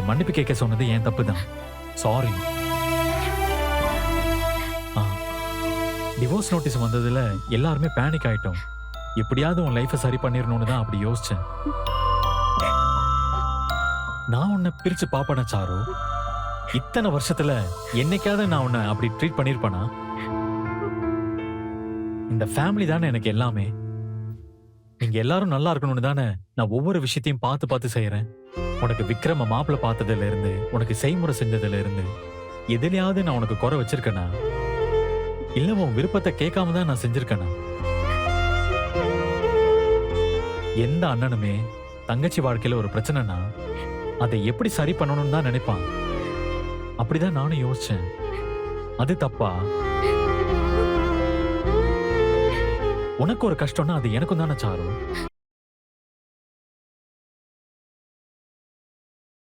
மன்னிப்பு கேட்க சொன்னது என் தப்பு தான். சாரி. டிவோர்ஸ் நோட்டீஸ் வந்ததுல எல்லாருமே பேனிக் ஆயிட்டோம். எப்படியாவது உன் லைஃபை சரி பண்ணிடணும்னு தான் அப்படி யோசிச்சேன். நான் உன்னை பிரிச்சு பாப்பன சாரு. இத்தனை வருஷத்துல என்னைக்காவது நான் உன்னை அப்படி ட்ரீட் பண்ணிருப்பேனா? இந்த ஃபேமிலி தானே எனக்கு எல்லாமே. நீங்க எல்லாரும் நல்லா இருக்கணும்னு தானே நான் ஒவ்வொரு விஷயத்தையும் பார்த்து பார்த்து செய்யறேன். உனக்கு விக்ரம மாப்பிள்ள பார்த்ததுல இருந்து, உனக்கு செய்முறை செஞ்சதுல இருந்து எதுலயாவது நான் உனக்கு குறை வச்சிருக்கேனா? இல்ல உன் விருப்பத்தை கேட்காம தான் நான் செஞ்சிருக்கேனா? எந்த அண்ணனுமே தங்கச்சி வாழ்க்கையில ஒரு பிரச்சனைனா அதை எப்படி சரி பண்ணணும்னு தான் நினைப்பான். அப்படிதான் நானும் யோசிச்சேன். அது தப்பா? உனக்கு ஒரு கஷ்டம்னா அது எனக்கும் தானே சாரு.